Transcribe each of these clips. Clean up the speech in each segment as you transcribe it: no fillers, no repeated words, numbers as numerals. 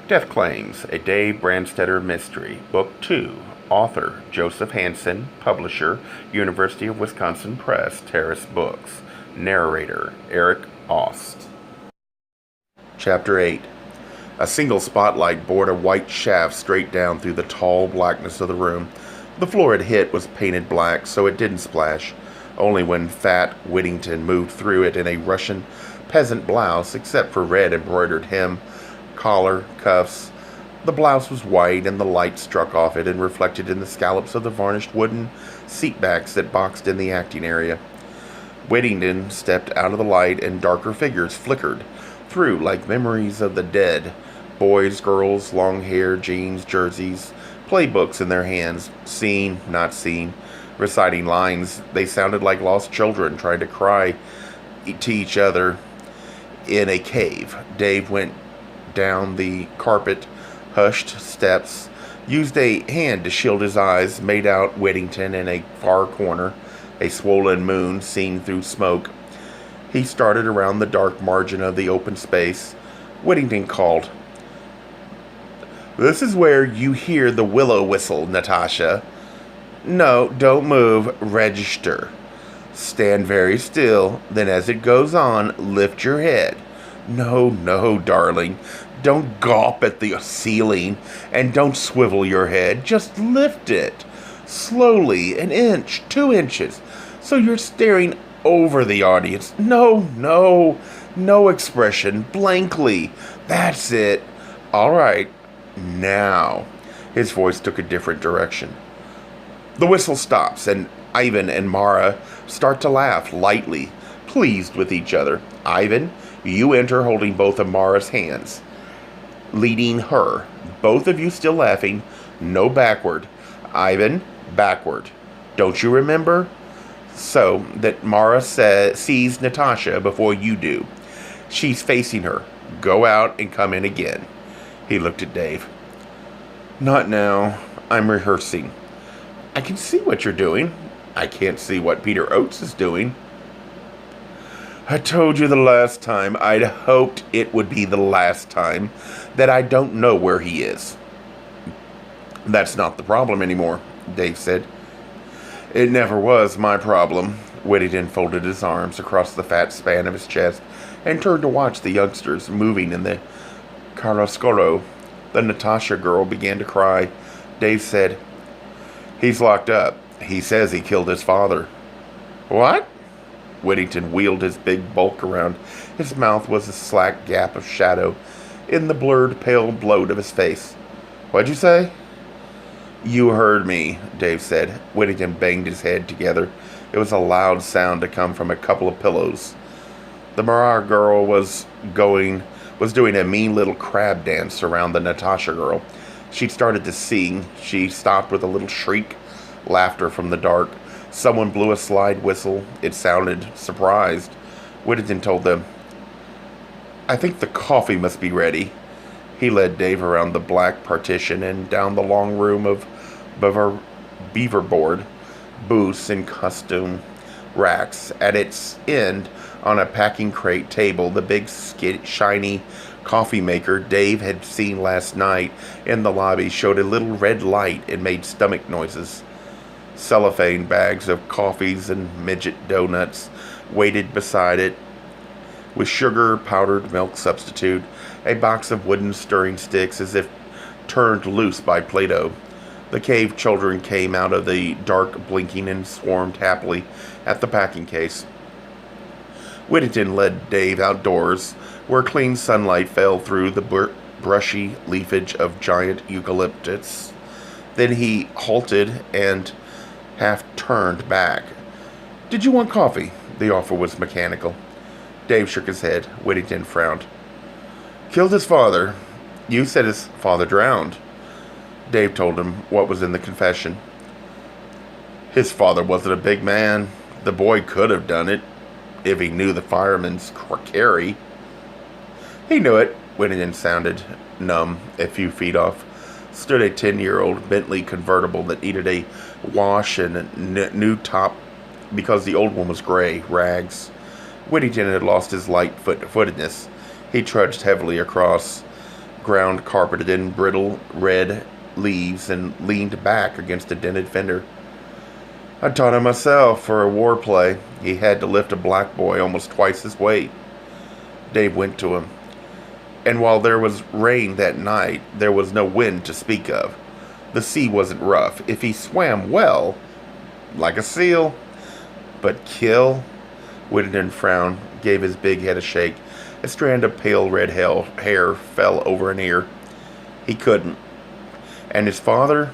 Death Claims, a Dave Brandstetter mystery. Book 2. Author, Joseph Hansen. Publisher, University of Wisconsin Press, Terrace Books. Narrator, Eric Aust. Chapter 8. A single spotlight bored a white shaft straight down through the tall blackness of the room. The floor it hit was painted black, so it didn't splash. Only when fat Whittington moved through it in a Russian peasant blouse, except for red embroidered hem, collar, cuffs. The blouse was white, and the light struck off it and reflected in the scallops of the varnished wooden seat backs that boxed in the acting area. Whittington stepped out of the light, and darker figures flickered through like memories of the dead. Boys, girls, long hair, jeans, jerseys, playbooks in their hands, seen, not seen, reciting lines. They sounded like lost children trying to cry to each other in a cave. Dave went down the carpet, hushed steps, used a hand to shield his eyes, made out Whittington in a far corner, a swollen moon seen through smoke. He started around the dark margin of the open space. Whittington called, "This is where you hear the willow whistle, Natasha. No, don't move. Register. Stand very still. Then as it goes on, lift your head. No, darling. Don't gawp at the ceiling, and don't swivel your head. Just lift it. Slowly, an inch, 2 inches, so you're staring over the audience. No expression. Blankly. That's it. All right. Now." His voice took a different direction. The whistle stops, and Ivan and Mara start to laugh lightly, pleased with each other. Ivan, you enter holding both of Mara's hands, leading her. Both of you still laughing. No backward. Ivan, backward. Don't you remember? So that Mara sees Natasha before you do. She's facing her. Go out and come in again. He looked at Dave. Not now. I'm rehearsing. I can see what you're doing. I can't see what Peter Oates is doing. I told you the last time, I'd hoped it would be the last time, that I don't know where he is. That's not the problem anymore, Dave said. It never was my problem. Whittington folded his arms across the fat span of his chest and turned to watch the youngsters moving in the chiaroscuro. The Natasha girl began to cry. Dave said, "He's locked up. He says he killed his father." What? Whittington wheeled his big bulk around. His mouth was a slack gap of shadow in the blurred, pale bloat of his face. What'd you say? You heard me, Dave said. Whittington banged his head together. It was a loud sound to come from a couple of pillows. The Marar girl was doing a mean little crab dance around the Natasha girl. She'd started to sing. She stopped with a little shriek, laughter from the dark. Someone blew a slide whistle. It sounded surprised. Whittington told them, I think the coffee must be ready. He led Dave around the black partition and down the long room of beaverboard, booths and costume racks. At its end, on a packing crate table, the big shiny coffee maker Dave had seen last night in the lobby showed a little red light and made stomach noises. Cellophane bags of coffees and midget donuts waited beside it, with sugar, powdered milk substitute, a box of wooden stirring sticks as if turned loose by Play-Doh. The cave children came out of the dark blinking and swarmed happily at the packing case. Whittington led Dave outdoors, where clean sunlight fell through the brushy leafage of giant eucalyptus. Then he halted and half turned back. Did you want coffee? The offer was mechanical. Dave shook his head. Whittington frowned. Killed his father. You said his father drowned. Dave told him what was in the confession. His father wasn't a big man. The boy could have done it, if he knew the fireman's carry. He knew it. Whittington sounded numb. A few feet off stood a 10-year-old Bentley convertible that needed a wash and a new top because the old one was gray, rags. Whittington had lost his light-footedness. He trudged heavily across ground carpeted in brittle red leaves, and leaned back against a dented fender. I taught him myself for a war play. He had to lift a black boy almost twice his weight. Dave went to him. And while there was rain that night, there was no wind to speak of. The sea wasn't rough. If he swam well, like a seal. But kill? Whittington frowned, gave his big head a shake. A strand of pale red hair fell over an ear. He couldn't. And his father?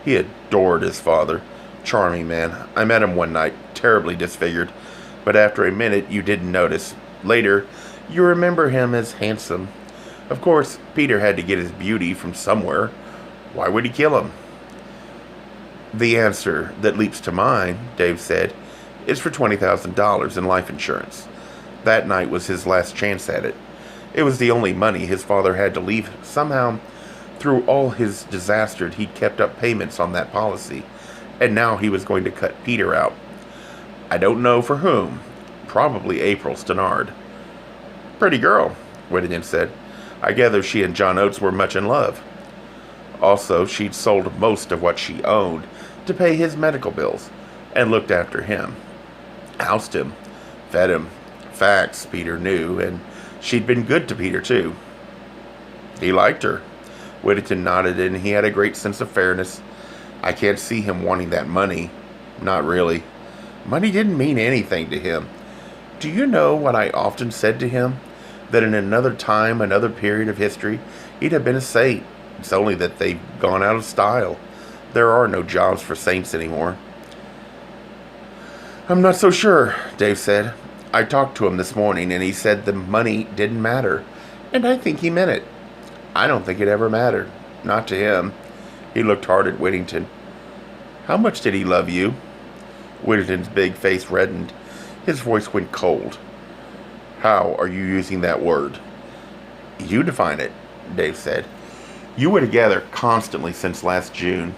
He adored his father. Charming man. I met him one night, terribly disfigured. But after a minute, you didn't notice. Later, you remember him as handsome. Of course, Peter had to get his beauty from somewhere. Why would he kill him? The answer that leaps to mind, Dave said, is for $20,000 in life insurance. That night was his last chance at it. It was the only money his father had to leave. Somehow, through all his disaster, he'd kept up payments on that policy. And now he was going to cut Peter out. I don't know for whom. Probably April Stannard. Pretty girl, Whittington said. I gather she and John Oates were much in love. Also, she'd sold most of what she owned to pay his medical bills and looked after him. Housed him. Fed him. Facts, Peter knew, and she'd been good to Peter, too. He liked her. Whittington nodded, and he had a great sense of fairness. I can't see him wanting that money. Not really. Money didn't mean anything to him. Do you know what I often said to him? That in another time, another period of history, he'd have been a saint. It's only that they've gone out of style. There are no jobs for saints anymore. I'm not so sure, Dave said. I talked to him this morning, and he said the money didn't matter. And I think he meant it. I don't think it ever mattered. Not to him. He looked hard at Whittington. How much did he love you? Whittington's big face reddened. His voice went cold. How are you using that word? You define it, Dave said. You were together constantly since last June.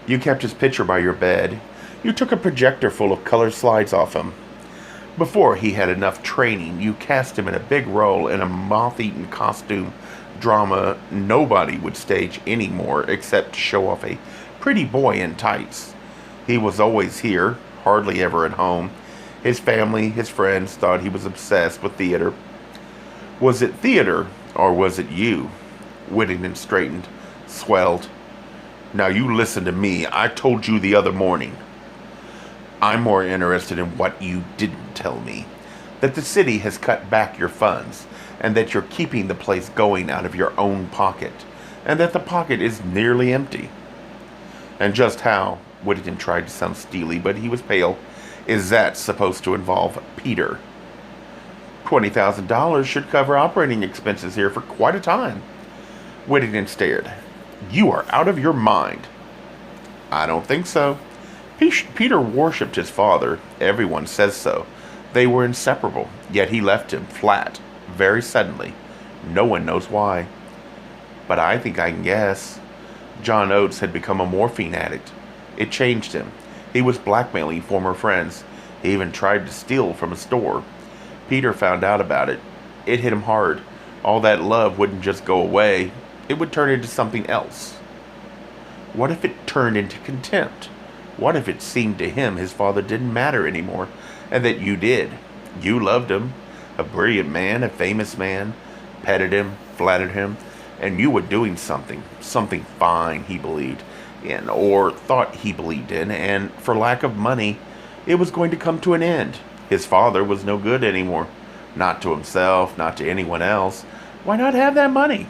You kept his picture by your bed. You took a projector full of color slides off him. Before he had enough training, you cast him in a big role in a moth-eaten costume drama nobody would stage anymore except to show off a pretty boy in tights. He was always here, hardly ever at home. His family, his friends, thought he was obsessed with theater. Was it theater, or was it you? Whittington straightened, swelled. Now you listen to me. I told you the other morning. I'm more interested in what you didn't tell me. That the city has cut back your funds, and that you're keeping the place going out of your own pocket, and that the pocket is nearly empty. And just how, Whittington tried to sound steely, but he was pale, is that supposed to involve Peter? $20,000 should cover operating expenses here for quite a time. Whittington stared. You are out of your mind. I don't think so. Peter worshipped his father. Everyone says so. They were inseparable, yet he left him flat, very suddenly. No one knows why. But I think I can guess. John Oates had become a morphine addict. It changed him. He was blackmailing former friends. He even tried to steal from a store. Peter found out about it. It hit him hard. All that love wouldn't just go away. It would turn into something else. What if it turned into contempt? What if it seemed to him his father didn't matter anymore, and that you did? You loved him, a brilliant man, a famous man, petted him, flattered him, and you were doing something fine, he believed in, or thought he believed in, and for lack of money, it was going to come to an end. His father was no good anymore. Not to himself, not to anyone else. Why not have that money?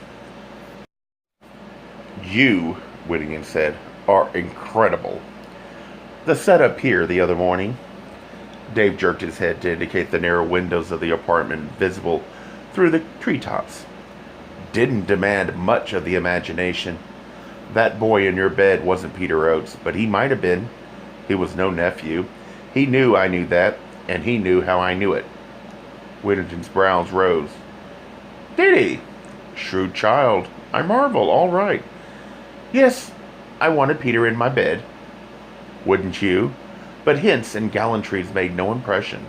You, Whittington said, are incredible. The setup here the other morning. Dave jerked his head to indicate the narrow windows of the apartment visible through the treetops. Didn't demand much of the imagination. That boy in your bed wasn't Peter Oates, but he might have been. He was no nephew. He knew I knew that, and he knew how I knew it. Whittington's brows rose. Did he? Shrewd child. I marvel. All right. Yes, I wanted Peter in my bed. Wouldn't you? But hints and gallantries made no impression,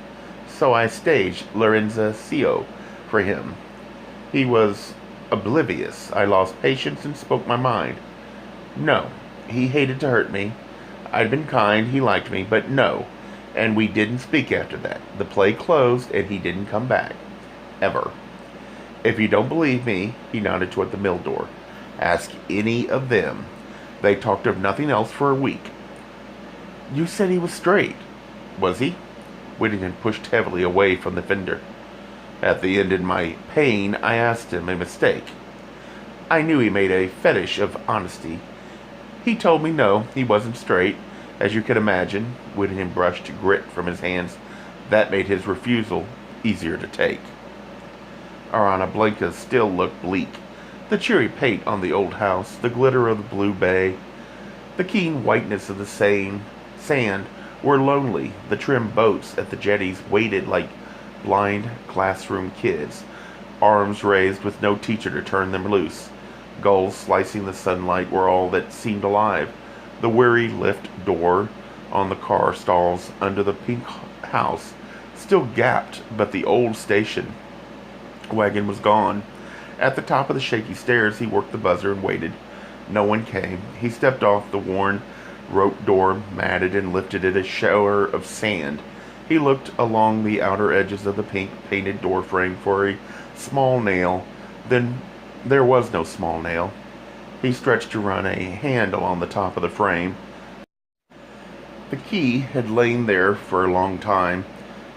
so I staged Lorenza Cio for him. He was Oblivious, I lost patience and spoke my mind. No, he hated to hurt me. I'd been kind, he liked me, but no. And we didn't speak after that. The play closed, and he didn't come back. Ever. If you don't believe me, he nodded toward the mill door. Ask any of them. They talked of nothing else for a week. You said he was straight. Was he? Whittington pushed heavily away from the fender. At the end, in my pain, I asked him a mistake. I knew he made a fetish of honesty. He told me no, he wasn't straight, as you can imagine. Whittingham brushed grit from his hands. That made his refusal easier to take. Arana Blanca still looked bleak. The cheery paint on the old house, the glitter of the blue bay, the keen whiteness of the sand were lonely. The trim boats at the jetties waited like blind classroom kids, arms raised with no teacher to turn them loose. Gulls slicing the sunlight were all that seemed alive. The weary lift door on the car stalls under the pink house still gaped, but the old station wagon was gone. At the top of the shaky stairs, he worked the buzzer and waited. No one came. He stepped off the worn rope door, matted and lifted it a shower of sand. He looked along the outer edges of the pink painted door frame for a small nail. Then there was no small nail. He stretched to run a hand along the top of the frame. The key had lain there for a long time.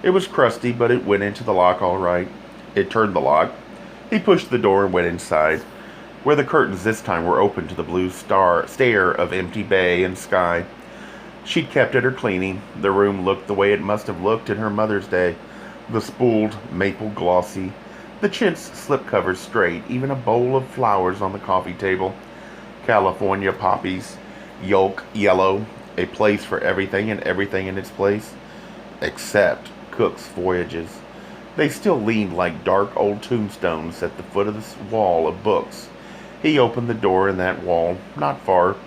It was crusty, but it went into the lock all right. It turned the lock. He pushed the door and went inside, where the curtains this time were open to the blue stare of empty bay and sky. She'd kept at her cleaning. The room looked the way it must have looked in her mother's day. The spooled maple glossy, the chintz slipcovers straight, even a bowl of flowers on the coffee table. California poppies, yolk yellow, a place for everything and everything in its place, except Cook's Voyages. They still leaned like dark old tombstones at the foot of the wall of books. He opened the door in that wall, not far.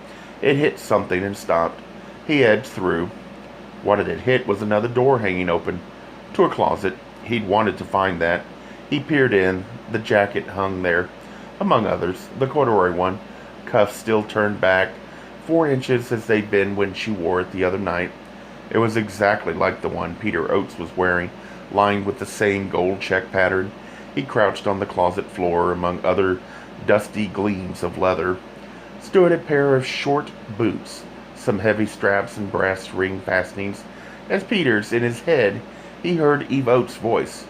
It hit something and stopped. He edged through. What it had hit was another door hanging open, to a closet. He'd wanted to find that. He peered in. The jacket hung there, among others, the corduroy one, cuffs still turned back, 4 inches as they'd been when she wore it the other night. It was exactly like the one Peter Oates was wearing, lined with the same gold check pattern. He crouched on the closet floor, among other dusty gleams of leather. Stood a pair of short boots, some heavy straps and brass ring fastenings. As Peters, in his head, he heard Eve Oates' voice.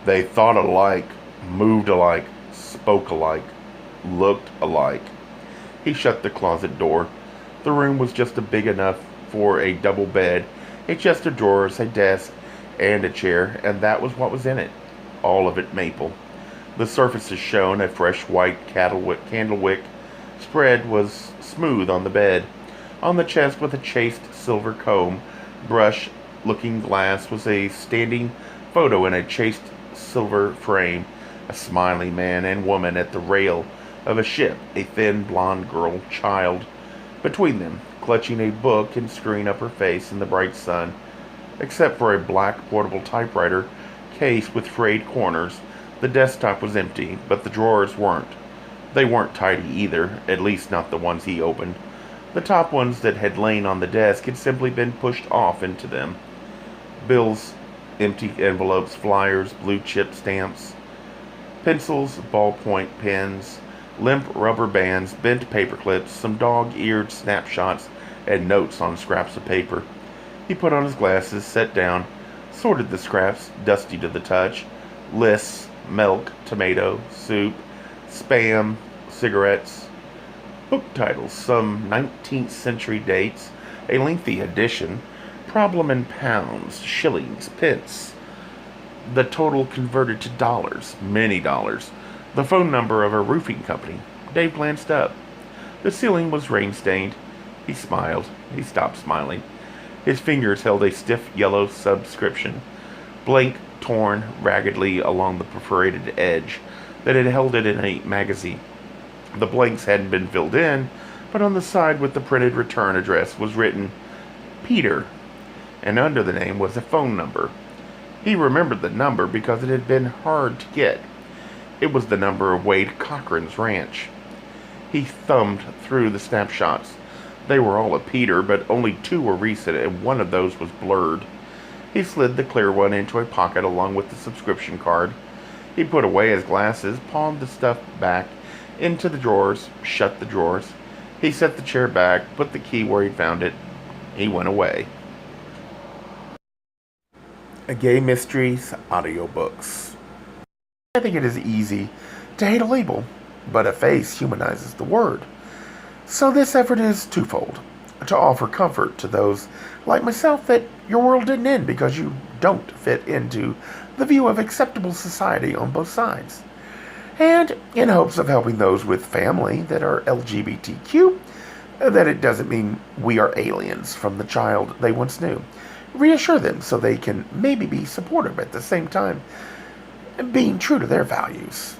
They thought alike, moved alike, spoke alike, looked alike. He shut the closet door. The room was just big enough for a double bed, a chest of drawers, a desk, and a chair, and that was what was in it. All of it maple. The surfaces shone. A fresh white candlewick spread was smooth on the bed. On the chest, with a chased silver comb, brush-looking glass, was a standing photo in a chased silver frame. A smiling man and woman at the rail of a ship, a thin blonde girl child between them, clutching a book and screwing up her face in the bright sun. Except for a black portable typewriter case with frayed corners, the desktop was empty, but the drawers weren't. They weren't tidy either, at least not the ones he opened. The top ones that had lain on the desk had simply been pushed off into them. Bills, empty envelopes, flyers, blue chip stamps, pencils, ballpoint pens, limp rubber bands, bent paper clips, some dog-eared snapshots, and notes on scraps of paper. He put on his glasses, sat down, sorted the scraps, dusty to the touch. Lists, milk, tomato, soup, spam, cigarettes, book titles, some 19th century dates, a lengthy edition, problem in pounds, shillings, pence, the total converted to dollars, many dollars, the phone number of a roofing company. Dave glanced up. The ceiling was rain-stained. He smiled. He stopped smiling. His fingers held a stiff yellow subscription, blank, torn raggedly along the perforated edge that had held it in a magazine. The blanks hadn't been filled in, but on the side with the printed return address was written Peter, and under the name was a phone number. He remembered the number because it had been hard to get. It was the number of Wade Cochran's ranch. He thumbed through the snapshots. They were all of Peter, but only 2 were recent, and one of those was blurred. He slid the clear one into a pocket along with the subscription card. He put away his glasses, palmed the stuff back into the drawers, shut the drawers. He set the chair back, put the key where he found it. He went away. A Gay Mysteries Audiobooks. I think it is easy to hate a label, but a face humanizes the word. So this effort is twofold. To offer comfort to those like myself that your world didn't end because you don't fit into the view of acceptable society on both sides. And in hopes of helping those with family that are LGBTQ, that it doesn't mean we are aliens from the child they once knew. Reassure them so they can maybe be supportive at the same time, being true to their values.